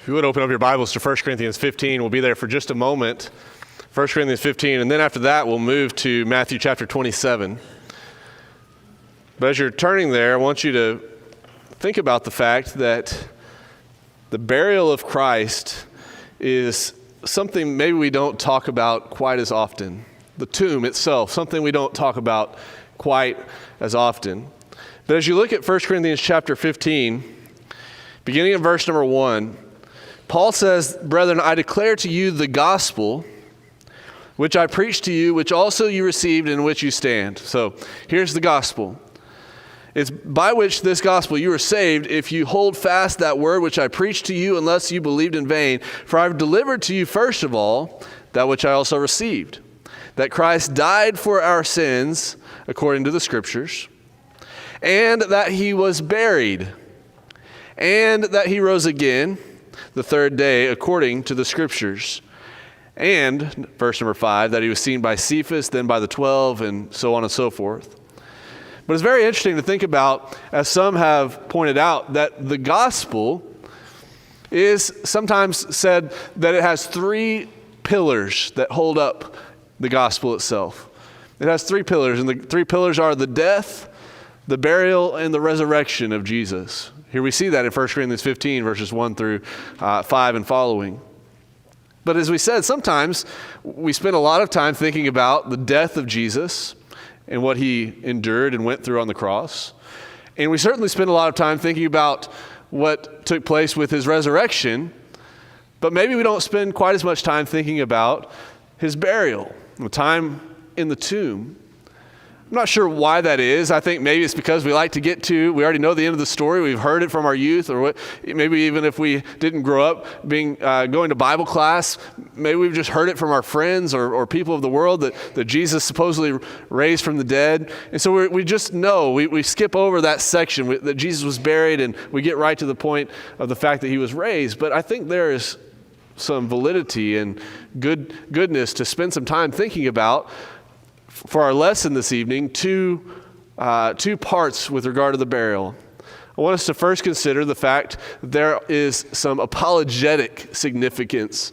If you would open up your Bibles to 1 Corinthians 15, we'll be there for just a moment. 1 Corinthians 15, and then after that, we'll move to Matthew chapter 27. But as you're turning there, I want you to think about the fact that the burial of Christ is something maybe we don't talk about quite as often. The tomb itself, something we don't talk about quite as often. But as you look at 1 Corinthians chapter 15, beginning in verse number 1, Paul says, "Brethren, I declare to you the gospel, which I preached to you, which also you received, in which you stand." So here's the gospel. It's by which this gospel you are saved, if you hold fast that word which I preached to you, unless you believed in vain. For I've delivered to you first of all that which I also received, that Christ died for our sins, according to the Scriptures, and that he was buried, and that he rose again the third day, according to the Scriptures. And, verse number 5, that he was seen by Cephas, then by the 12, and so on and so forth. But it's very interesting to think about, as some have pointed out, that the gospel is sometimes said that it has three pillars that hold up the gospel itself. It has three pillars, and the three pillars are the death, the burial, and the resurrection of Jesus. Here we see that in 1 Corinthians 15, verses 1 through 5 and following. But as we said, sometimes we spend a lot of time thinking about the death of Jesus and what he endured and went through on the cross. And we certainly spend a lot of time thinking about what took place with his resurrection, but maybe we don't spend quite as much time thinking about his burial, the time in the tomb. I'm not sure why that is. I think maybe it's because we already know the end of the story. We've heard it from our youth, or maybe even if we didn't grow up going to Bible class, maybe we've just heard it from our friends or people of the world that Jesus supposedly raised from the dead. And so we just know, we skip over that section that Jesus was buried, and we get right to the point of the fact that he was raised. But I think there is some validity and goodness to spend some time thinking about, for our lesson this evening, two parts with regard to the burial. I want us to first consider the fact that there is some apologetic significance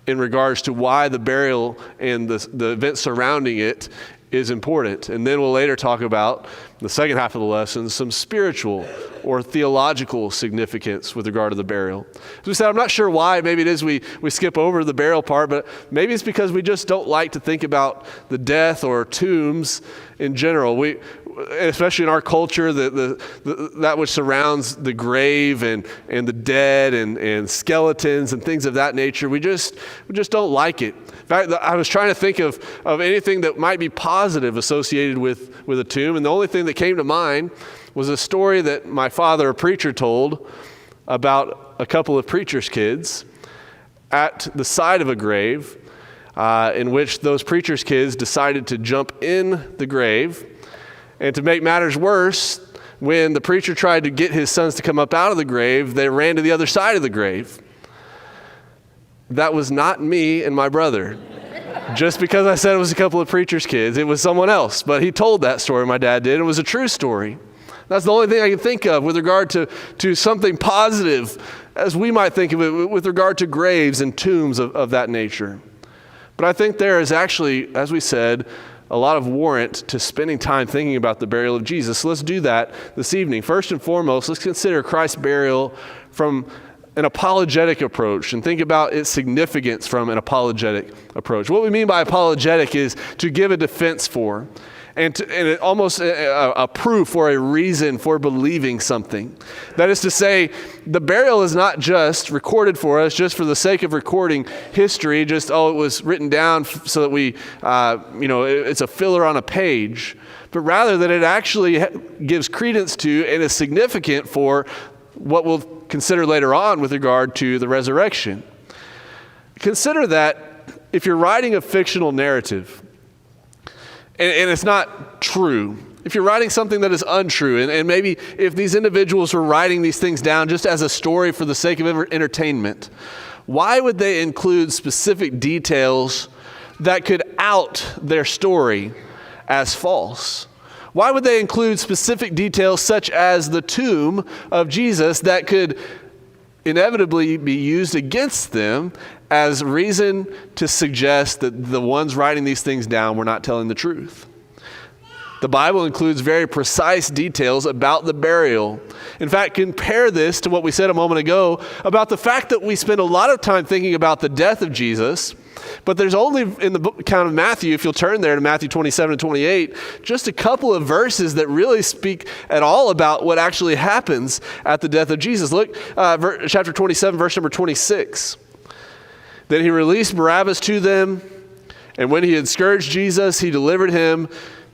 in regards to why the burial and the events surrounding it is important. And then we'll later talk about, the second half of the lesson, some spiritual or theological significance with regard to the burial. As we said, I'm not sure why. Maybe it is we skip over the burial part, but maybe it's because we just don't like to think about the death or tombs in general. Especially in our culture, that which surrounds the grave and the dead and skeletons and things of that nature, we just don't like it. In fact, I was trying to think of anything that might be positive associated with a tomb, and the only thing that came to mind was a story that my father, a preacher, told about a couple of preacher's kids at the side of a grave, in which those preacher's kids decided to jump in the grave. And to make matters worse, when the preacher tried to get his sons to come up out of the grave, they ran to the other side of the grave. That was not me and my brother. Just because I said it was a couple of preacher's kids, it was someone else. But he told that story, my dad did. It was a true story. That's the only thing I can think of with regard to something positive, as we might think of it, with regard to graves and tombs of that nature. But I think there is actually, as we said, a lot of warrant to spending time thinking about the burial of Jesus. So let's do that this evening. First and foremost, let's consider Christ's burial from an apologetic approach and think about its significance from an apologetic approach. What we mean by apologetic is to give a defense for, and almost a proof or a reason for believing something. That is to say, the burial is not just recorded for us just for the sake of recording history, it was written down so that we, it's a filler on a page, but rather that it actually gives credence to and is significant for what we'll consider later on with regard to the resurrection. Consider that if you're writing a fictional narrative, and it's not true, if you're writing something that is untrue, and maybe if these individuals were writing these things down just as a story for the sake of entertainment, why would they include specific details that could out their story as false? Why would they include specific details such as the tomb of Jesus that could inevitably be used against them as reason to suggest that the ones writing these things down were not telling the truth. The Bible includes very precise details about the burial. In fact, compare this to what we said a moment ago about the fact that we spend a lot of time thinking about the death of Jesus, but there's only in the book account of Matthew, if you'll turn there to Matthew 27 and 28, just a couple of verses that really speak at all about what actually happens at the death of Jesus. Look, chapter 27, verse number 26. Then he released Barabbas to them, and when he had scourged Jesus, he delivered him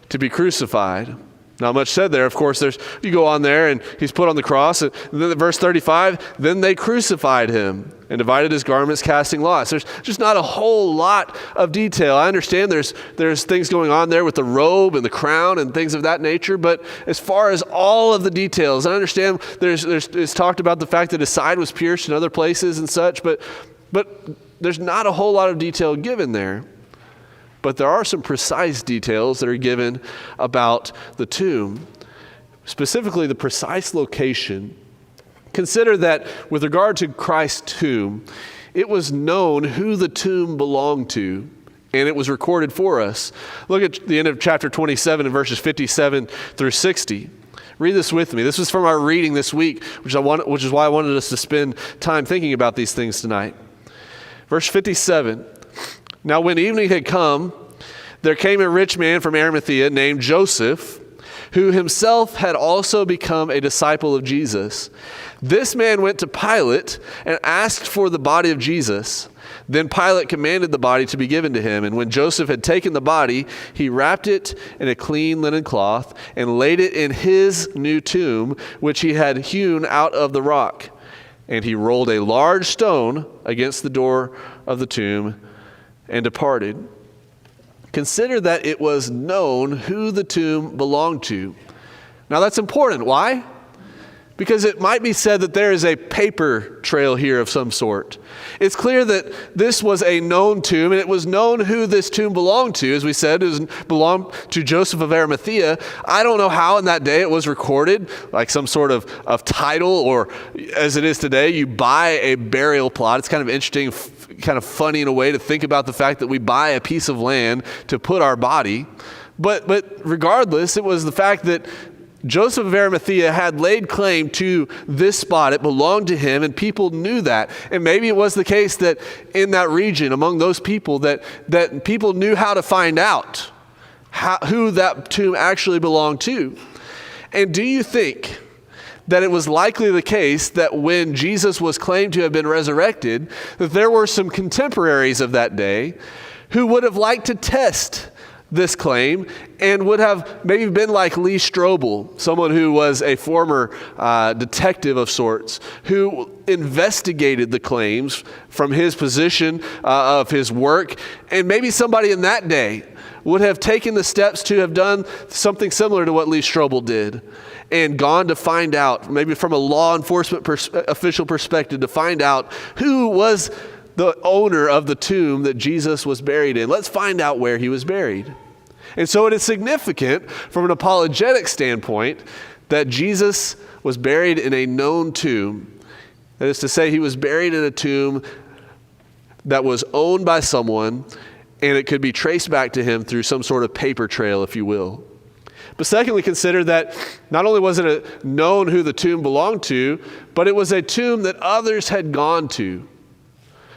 to be crucified. Not much said there. Of course, you go on there and he's put on the cross. And then at verse 35, then they crucified him and divided his garments, casting lots. There's just not a whole lot of detail. I understand there's things going on there with the robe and the crown and things of that nature. But as far as all of the details, I understand it's talked about the fact that his side was pierced in other places and such. But there's not a whole lot of detail given there. But there are some precise details that are given about the tomb, specifically the precise location. Consider that with regard to Christ's tomb, it was known who the tomb belonged to, and it was recorded for us. Look at the end of chapter 27 and verses 57 through 60. Read this with me. This was from our reading this week, which is why I wanted us to spend time thinking about these things tonight. Verse 57. Now when evening had come, there came a rich man from Arimathea named Joseph, who himself had also become a disciple of Jesus. This man went to Pilate and asked for the body of Jesus. Then Pilate commanded the body to be given to him. And when Joseph had taken the body, he wrapped it in a clean linen cloth and laid it in his new tomb, which he had hewn out of the rock. And he rolled a large stone against the door of the tomb and departed. Consider that it was known who the tomb belonged to. Now that's important. Why? Because it might be said that there is a paper trail here of some sort. It's clear that this was a known tomb, and it was known who this tomb belonged to. As we said, it belonged to Joseph of Arimathea. I don't know how in that day it was recorded, like some sort of title, or as it is today, you buy a burial plot. It's kind of interesting, kind of funny in a way to think about the fact that we buy a piece of land to put our body. But regardless, it was the fact that Joseph of Arimathea had laid claim to this spot. It belonged to him, and people knew that. And maybe it was the case that in that region, among those people, that people knew how to find out who that tomb actually belonged to. And do you think that it was likely the case that when Jesus was claimed to have been resurrected, that there were some contemporaries of that day who would have liked to test this claim and would have maybe been like Lee Strobel, someone who was a former detective of sorts, who investigated the claims from his position of his work, and maybe somebody in that day would have taken the steps to have done something similar to what Lee Strobel did and gone to find out, maybe from a law enforcement official perspective, to find out who was the owner of the tomb that Jesus was buried in. Let's find out where he was buried. And so it is significant from an apologetic standpoint that Jesus was buried in a known tomb. That is to say, he was buried in a tomb that was owned by someone, and it could be traced back to him through some sort of paper trail, if you will. But secondly, consider that not only was it known who the tomb belonged to, but it was a tomb that others had gone to.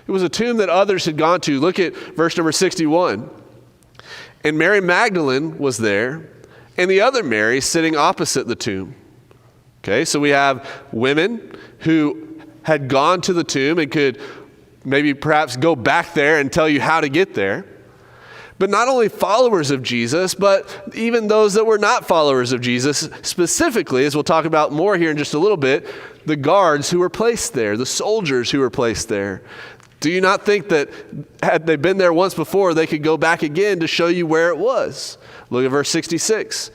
It was a tomb that others had gone to. Look at verse number 61. And Mary Magdalene was there, and the other Mary sitting opposite the tomb. Okay, so we have women who had gone to the tomb and could maybe perhaps go back there and tell you how to get there. But not only followers of Jesus, but even those that were not followers of Jesus, specifically, as we'll talk about more here in just a little bit, the guards who were placed there, the soldiers who were placed there. Do you not think that had they been there once before, they could go back again to show you where it was? Look at verse 66.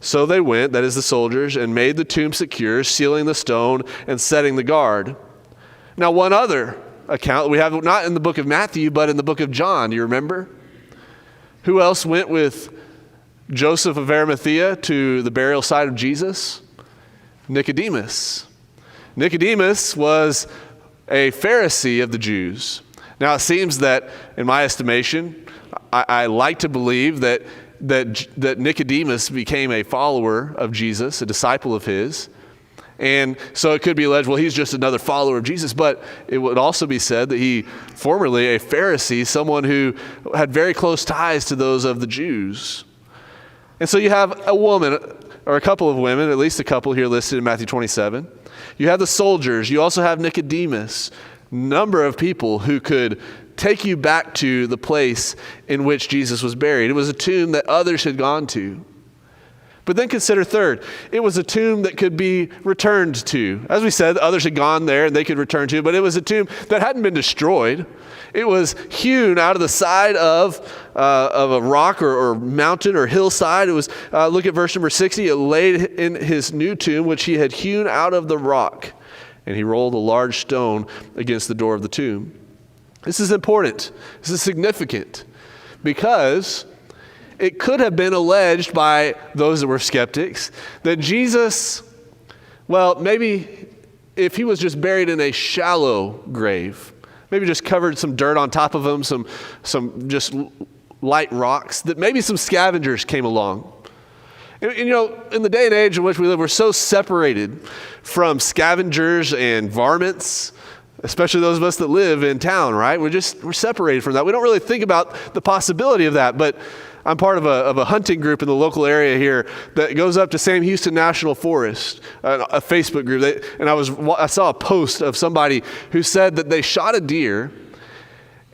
So they went, that is the soldiers, and made the tomb secure, sealing the stone and setting the guard. Now, one other account we have, not in the book of Matthew, but in the book of John. Do you remember? Who else went with Joseph of Arimathea to the burial site of Jesus? Nicodemus. Nicodemus was a Pharisee of the Jews. Now, it seems that, in my estimation, I like to believe that Nicodemus became a follower of Jesus, a disciple of his. And so it could be alleged, well, he's just another follower of Jesus. But it would also be said that he, formerly a Pharisee, someone who had very close ties to those of the Jews. And so you have a woman, or a couple of women, at least a couple here listed in Matthew 27. You have the soldiers. You also have Nicodemus. Number of people who could take you back to the place in which Jesus was buried. It was a tomb that others had gone to. But then consider third, it was a tomb that could be returned to. As we said, others had gone there and they could return to, but it was a tomb that hadn't been destroyed. It was hewn out of the side of a rock or mountain or hillside. It was, look at verse number 60, it laid in his new tomb, which he had hewn out of the rock. And he rolled a large stone against the door of the tomb. This is important. This is significant because it could have been alleged by those that were skeptics that Jesus, well, maybe if he was just buried in a shallow grave, maybe just covered some dirt on top of him, some just light rocks, that maybe some scavengers came along. And, you know, in the day and age in which we live, we're so separated from scavengers and varmints, especially those of us that live in town, right? We're separated from that. We don't really think about the possibility of that, but I'm part of a hunting group in the local area here that goes up to Sam Houston National Forest, a Facebook group. And I saw a post of somebody who said that they shot a deer,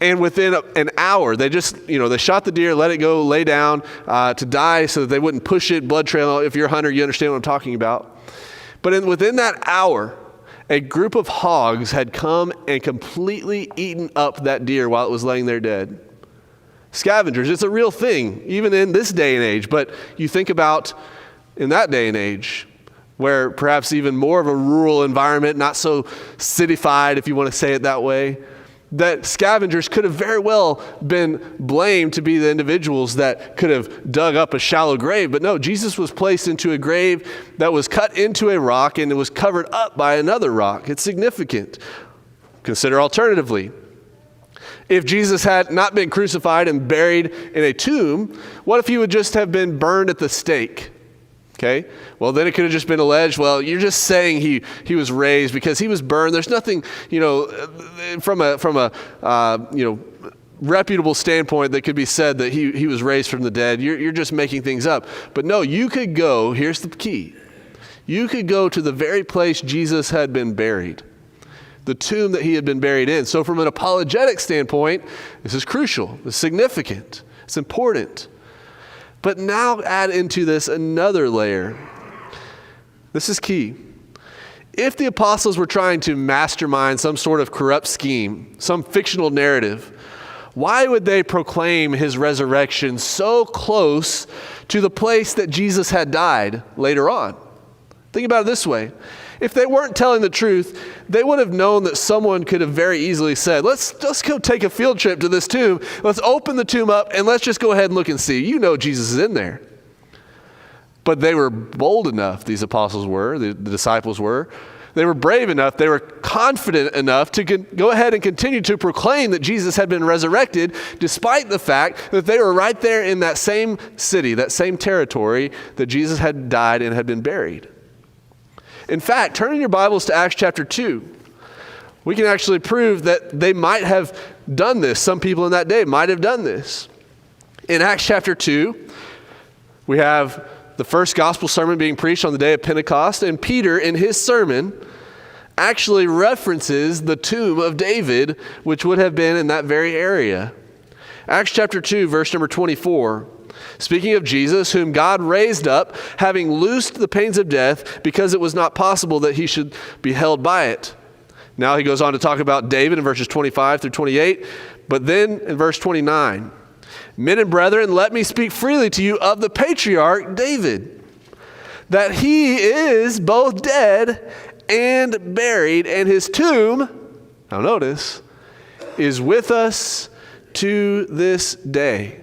and within an hour, they shot the deer, let it go, lay down to die so that they wouldn't push it, blood trail. If you're a hunter, you understand what I'm talking about. But within that hour, a group of hogs had come and completely eaten up that deer while it was laying there dead. Scavengers, it's a real thing, even in this day and age. But you think about in that day and age, where perhaps even more of a rural environment, not so cityfied, if you want to say it that way, that scavengers could have very well been blamed to be the individuals that could have dug up a shallow grave. But no, Jesus was placed into a grave that was cut into a rock and it was covered up by another rock. It's significant. Consider alternatively, if Jesus had not been crucified and buried in a tomb, what if he would just have been burned at the stake? Okay, well, then it could have just been alleged, well, you're just saying he was raised because he was burned. There's nothing, from a reputable standpoint that could be said that he was raised from the dead. You're just making things up. But no, you could go, here's the key. You could go to the very place Jesus had been buried, the tomb that he had been buried in. So from an apologetic standpoint, this is crucial, it's significant, it's important. But now add into this another layer. This is key. If the apostles were trying to mastermind some sort of corrupt scheme, some fictional narrative, why would they proclaim his resurrection so close to the place that Jesus had died later on? Think about it this way. If they weren't telling the truth, they would have known that someone could have very easily said, let's go take a field trip to this tomb. Let's open the tomb up and let's just go ahead and look and see. You know Jesus is in there. But they were bold enough, these apostles were, the disciples were. They were brave enough, they were confident enough to go ahead and continue to proclaim that Jesus had been resurrected, despite the fact that they were right there in that same city, that same territory that Jesus had died and had been buried. In fact, turn in your Bibles to Acts chapter 2. We can actually prove that they might have done this. Some people in that day might have done this. In Acts chapter 2, we have the first gospel sermon being preached on the day of Pentecost, and Peter, in his sermon, actually references the tomb of David, which would have been in that very area. Acts chapter 2, verse number 24. Speaking of Jesus, whom God raised up, having loosed the pains of death, because it was not possible that he should be held by it. Now he goes on to talk about David in verses 25 through 28. But then in verse 29, men and brethren, let me speak freely to you of the patriarch David, that he is both dead and buried, and his tomb, now notice, is with us to this day.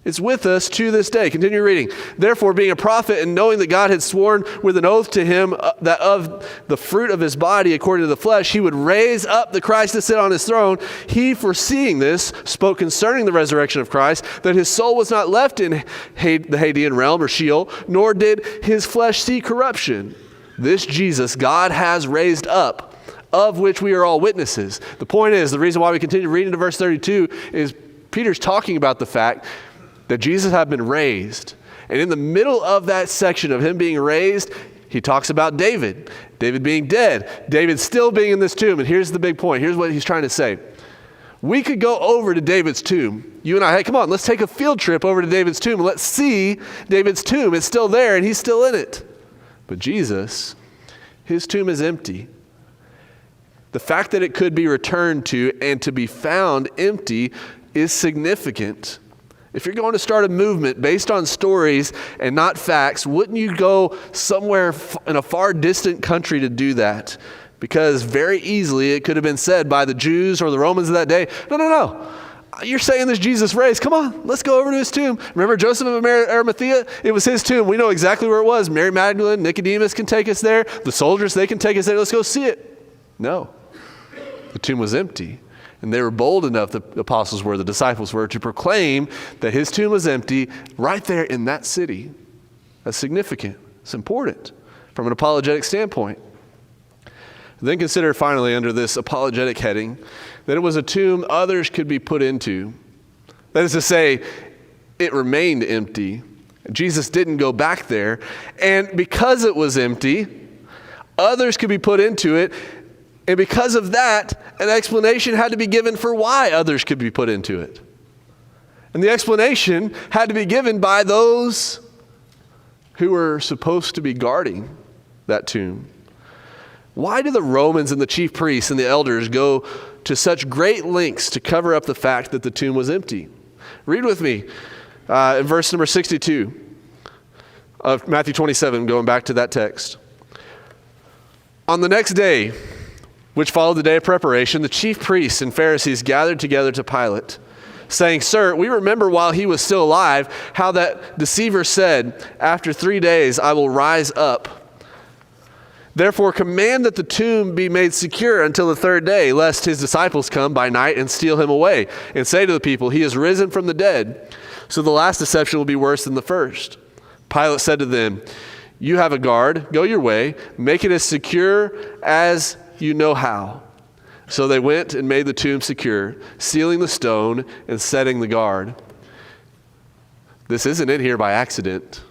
It's with us to this day. Continue reading. Therefore, being a prophet and knowing that God had sworn with an oath to him that of the fruit of his body, according to the flesh, he would raise up the Christ to sit on his throne, he, foreseeing this, spoke concerning the resurrection of Christ, that his soul was not left in the Hadean realm or Sheol, nor did his flesh see corruption. This Jesus God has raised up, of which we are all witnesses. The point is, the reason why we continue reading to verse 32 is Peter's talking about the fact that Jesus had been raised. And in the middle of that section of him being raised, he talks about David being dead, David still being in this tomb. And here's the big point. Here's what he's trying to say. We could go over to David's tomb. You and I, hey, come on, let's take a field trip over to David's tomb and let's see David's tomb. It's still there and he's still in it. But Jesus, his tomb is empty. The fact that it could be returned to and to be found empty is significant. If you're going to start a movement based on stories and not facts, wouldn't you go somewhere in a far distant country to do that? Because very easily it could have been said by the Jews or the Romans of that day, no. You're saying this Jesus raised. Come on, let's go over to his tomb. Remember Joseph of Arimathea? It was his tomb. We know exactly where it was. Mary Magdalene, Nicodemus can take us there. The soldiers, they can take us there. Let's go see it. No, the tomb was empty. And they were bold enough, the apostles were, the disciples were, to proclaim that his tomb was empty right there in that city. That's significant. It's important from an apologetic standpoint. Then consider finally under this apologetic heading that it was a tomb others could be put into. That is to say, it remained empty. Jesus didn't go back there. And because it was empty, others could be put into it. And because of that, an explanation had to be given for why others could be put into it. And the explanation had to be given by those who were supposed to be guarding that tomb. Why do the Romans and the chief priests and the elders go to such great lengths to cover up the fact that the tomb was empty? Read with me in verse number 62 of Matthew 27, going back to that text. On the next day, which followed the day of preparation, the chief priests and Pharisees gathered together to Pilate, saying, Sir, we remember while he was still alive how that deceiver said, after 3 days I will rise up. Therefore command that the tomb be made secure until the 3rd day, lest his disciples come by night and steal him away, and say to the people, he is risen from the dead. So the last deception will be worse than the first. Pilate said to them, you have a guard, go your way, make it as secure as you know how. So they went and made the tomb secure, sealing the stone and setting the guard. This isn't in here by accident.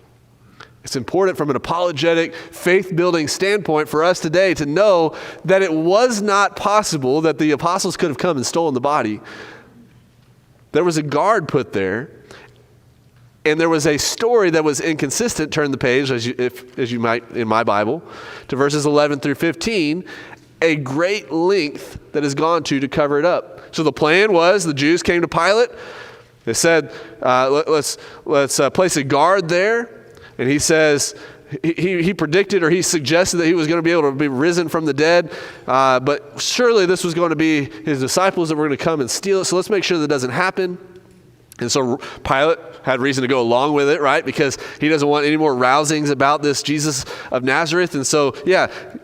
It's important from an apologetic, faith-building standpoint for us today to know that it was not possible that the apostles could have come and stolen the body. There was a guard put there, and there was a story that was inconsistent. Turn the page, as you might in my Bible, to verses 11 through 15. A great length that has gone to cover it up. So the plan was the Jews came to Pilate. They said, let's place a guard there. And he says, he predicted or he suggested that he was going to be able to be risen from the dead. But surely this was going to be his disciples that were going to come and steal it. So let's make sure that doesn't happen. And so Pilate had reason to go along with it, right? Because he doesn't want any more rousings about this Jesus of Nazareth. And so,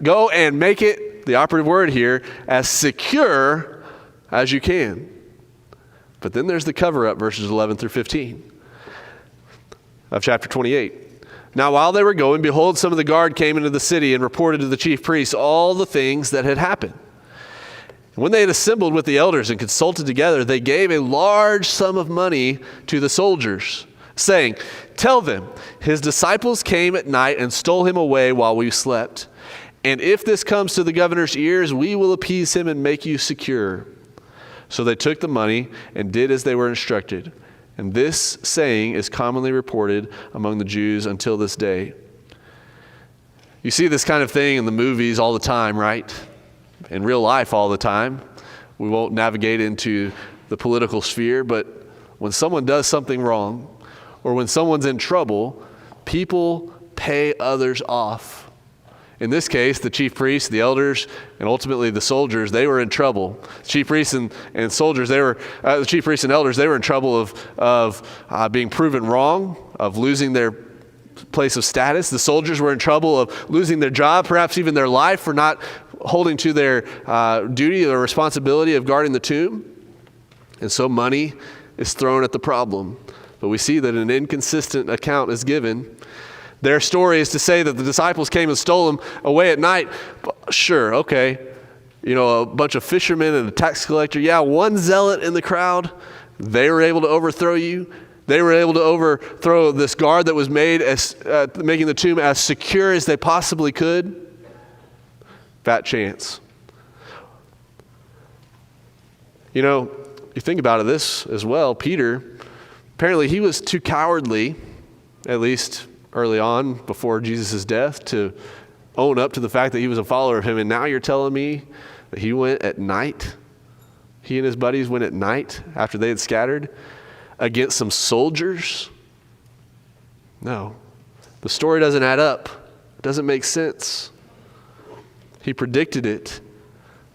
go and make it, the operative word here, as secure as you can. But then there's the cover-up, verses 11 through 15 of chapter 28. Now while they were going, behold, some of the guard came into the city and reported to the chief priests all the things that had happened. And when they had assembled with the elders and consulted together, they gave a large sum of money to the soldiers, saying, tell them, his disciples came at night and stole him away while we slept. And if this comes to the governor's ears, we will appease him and make you secure. So they took the money and did as they were instructed. And this saying is commonly reported among the Jews until this day. You see this kind of thing in the movies all the time, right? In real life all the time. We won't navigate into the political sphere, but when someone does something wrong or when someone's in trouble, people pay others off In this case, the chief priests, the elders, and ultimately the soldiers, they were in trouble. The chief priests and soldiers, the chief priests and elders, they were in trouble of being proven wrong, of losing their place of status. The soldiers were in trouble of losing their job, perhaps even their life, for not holding to their duty or responsibility of guarding the tomb. And so money is thrown at the problem. But we see that an inconsistent account is given. Their story is to say that the disciples came and stole him away at night. Sure, okay. A bunch of fishermen and a tax collector. Yeah, one zealot in the crowd. They were able to overthrow you. They were able to overthrow this guard that was made as making the tomb as secure as they possibly could. Fat chance. You think about this as well. Peter, apparently he was too cowardly, at least early on before Jesus' death, to own up to the fact that he was a follower of him. And now you're telling me that he went at night? He and his buddies went at night after they had scattered against some soldiers? No. The story doesn't add up. It doesn't make sense. He predicted it.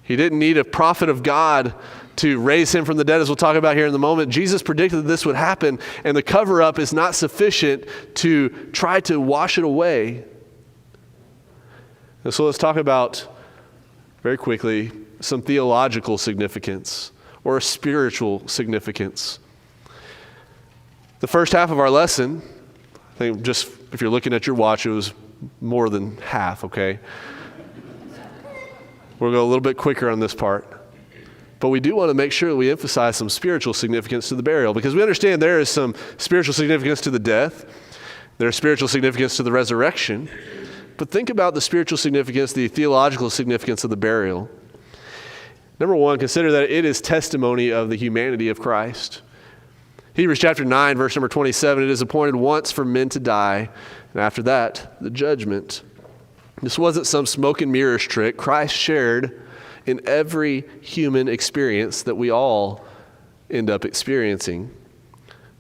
He didn't need a prophet of God to raise him from the dead, as we'll talk about here in a moment. Jesus predicted that this would happen, and the cover-up is not sufficient to try to wash it away. And so let's talk about, very quickly, some theological significance or spiritual significance. The first half of our lesson, I think just if you're looking at your watch, it was more than half, okay? We'll go a little bit quicker on this part. But we do want to make sure that we emphasize some spiritual significance to the burial, because we understand there is some spiritual significance to the death. There's spiritual significance to the resurrection. But think about the spiritual significance, the theological significance of the burial. Number one, consider that it is testimony of the humanity of Christ. Hebrews chapter 9, verse number 27, it is appointed once for men to die, and after that, the judgment. This wasn't some smoke and mirrors trick. Christ shared in every human experience that we all end up experiencing.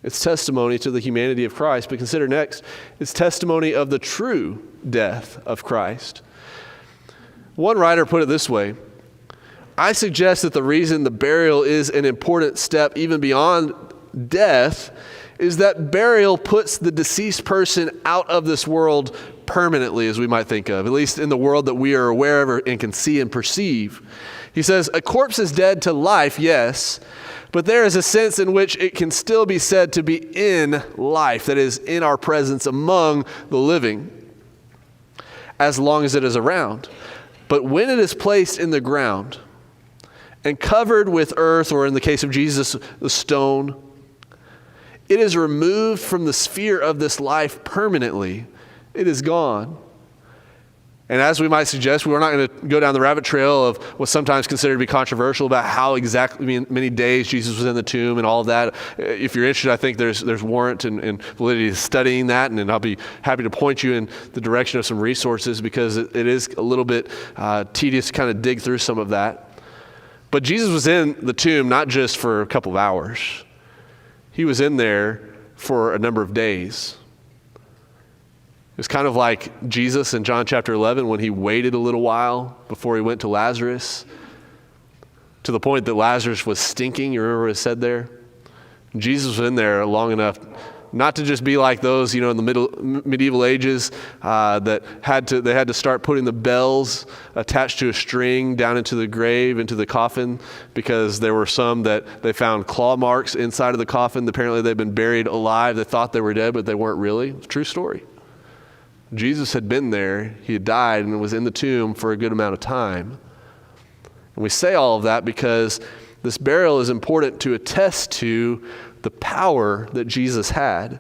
It's testimony to the humanity of Christ, but consider next, it's testimony of the true death of Christ. One writer put it this way: I suggest that the reason the burial is an important step even beyond death is that burial puts the deceased person out of this world permanently, as we might think of, at least in the world that we are aware of and can see and perceive. He says, a corpse is dead to life, yes, but there is a sense in which it can still be said to be in life, that is, in our presence among the living, as long as it is around. But when it is placed in the ground and covered with earth, or in the case of Jesus, the stone, it is removed from the sphere of this life permanently. It is gone. And as we might suggest, we're not going to go down the rabbit trail of what's sometimes considered to be controversial about how exactly many days Jesus was in the tomb and all of that. If you're interested, I think there's warrant and validity to studying that, and I'll be happy to point you in the direction of some resources, because it is a little bit tedious to kind of dig through some of that. But Jesus was in the tomb not just for a couple of hours. He was in there for a number of days. It's kind of like Jesus in John chapter 11 when he waited a little while before he went to Lazarus, to the point that Lazarus was stinking. You remember what it said there? Jesus was in there long enough not to just be like those, in the medieval ages that they had to start putting the bells attached to a string down into the grave, into the coffin, because there were some that they found claw marks inside of the coffin. Apparently they'd been buried alive. They thought they were dead, but they weren't really. It's a true story. Jesus had been there. He had died and was in the tomb for a good amount of time. And we say all of that because this burial is important to attest to the power that Jesus had.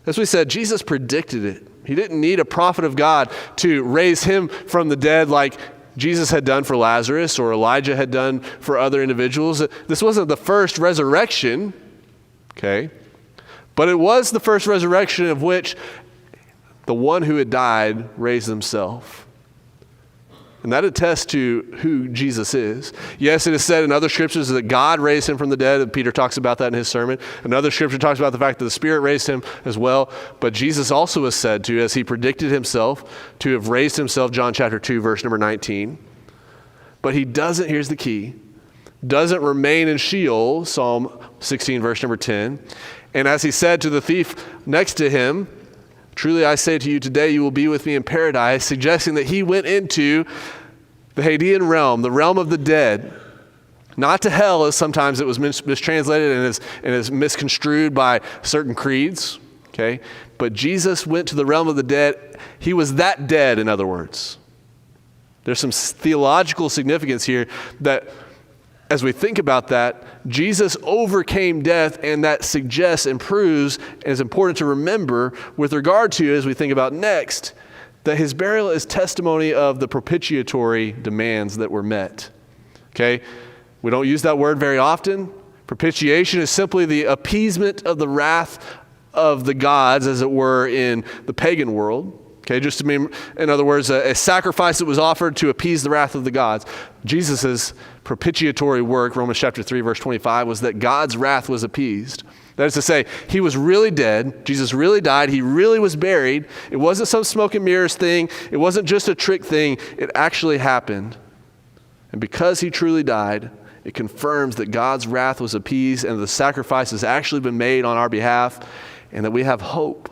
As we said, Jesus predicted it. He didn't need a prophet of God to raise him from the dead like Jesus had done for Lazarus or Elijah had done for other individuals. This wasn't the first resurrection, okay? But it was the first resurrection of which the one who had died raised himself. And that attests to who Jesus is. Yes, it is said in other scriptures that God raised him from the dead. Peter talks about that in his sermon. Another scripture talks about the fact that the Spirit raised him as well. But Jesus also is said to, as he predicted himself, to have raised himself, John chapter 2, verse number 19. But he doesn't, here's the key, doesn't remain in Sheol, Psalm 16, verse number 10. And as he said to the thief next to him, truly I say to you, today you will be with me in paradise, suggesting that he went into the Hadean realm, the realm of the dead, not to hell as sometimes it was mistranslated and is misconstrued by certain creeds, okay? But Jesus went to the realm of the dead. He was that dead, in other words. There's some theological significance here that as we think about that, Jesus overcame death, and that suggests and proves, and is important to remember with regard to, as we think about next, that his burial is testimony of the propitiatory demands that were met. Okay? We don't use that word very often. Propitiation is simply the appeasement of the wrath of the gods, as it were, in the pagan world. Okay, just to mean, in other words, a sacrifice that was offered to appease the wrath of the gods. Jesus' propitiatory work, Romans chapter 3, verse 25, was that God's wrath was appeased. That is to say, he was really dead. Jesus really died. He really was buried. It wasn't some smoke and mirrors thing. It wasn't just a trick thing. It actually happened. And because he truly died, it confirms that God's wrath was appeased and the sacrifice has actually been made on our behalf, and that we have hope,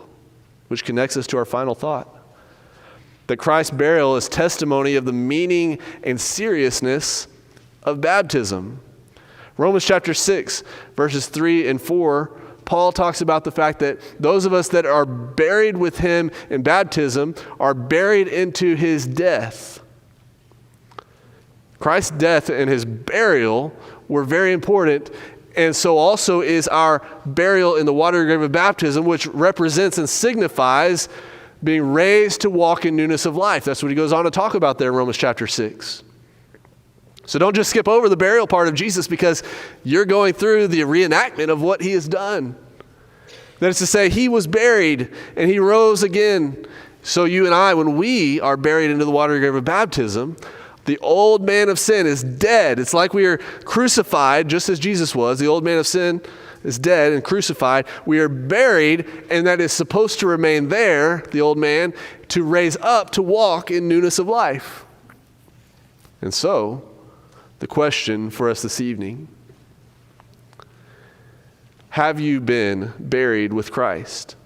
which connects us to our final thought. That Christ's burial is testimony of the meaning and seriousness of baptism. Romans chapter 6, verses 3 and 4, Paul talks about the fact that those of us that are buried with him in baptism are buried into his death. Christ's death and his burial were very important, and so also is our burial in the watery grave of baptism, which represents and signifies being raised to walk in newness of life. That's what he goes on to talk about there in Romans chapter 6. So don't just skip over the burial part of Jesus because you're going through the reenactment of what he has done. That is to say, he was buried and he rose again. So you and I, when we are buried into the watery grave of baptism, the old man of sin is dead. It's like we are crucified just as Jesus was. The old man of sin is dead and crucified. We are buried, and that is supposed to remain there, the old man, to raise up to walk in newness of life. And so, the question for us this evening, have you been buried with Christ?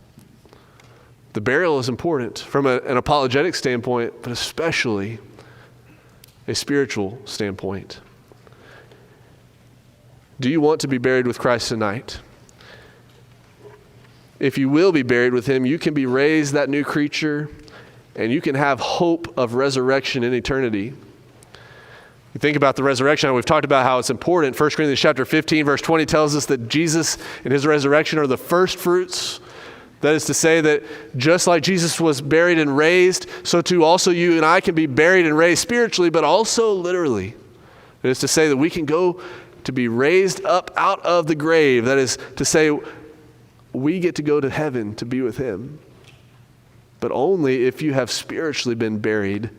The burial is important from an apologetic standpoint, but especially a spiritual standpoint. Do you want to be buried with Christ tonight? If you will be buried with him, you can be raised that new creature, and you can have hope of resurrection in eternity. You think about the resurrection, we've talked about how it's important. 1 Corinthians chapter 15, verse 20 tells us that Jesus and his resurrection are the first fruits. That is to say that just like Jesus was buried and raised, so too also you and I can be buried and raised spiritually, but also literally. That is to say that we can go to be raised up out of the grave. That is to say, we get to go to heaven to be with him. But only if you have spiritually been buried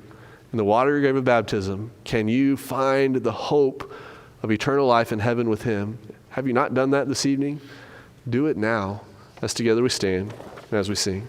in the watery grave of baptism can you find the hope of eternal life in heaven with him. Have you not done that this evening? Do it now. As together we stand and as we sing.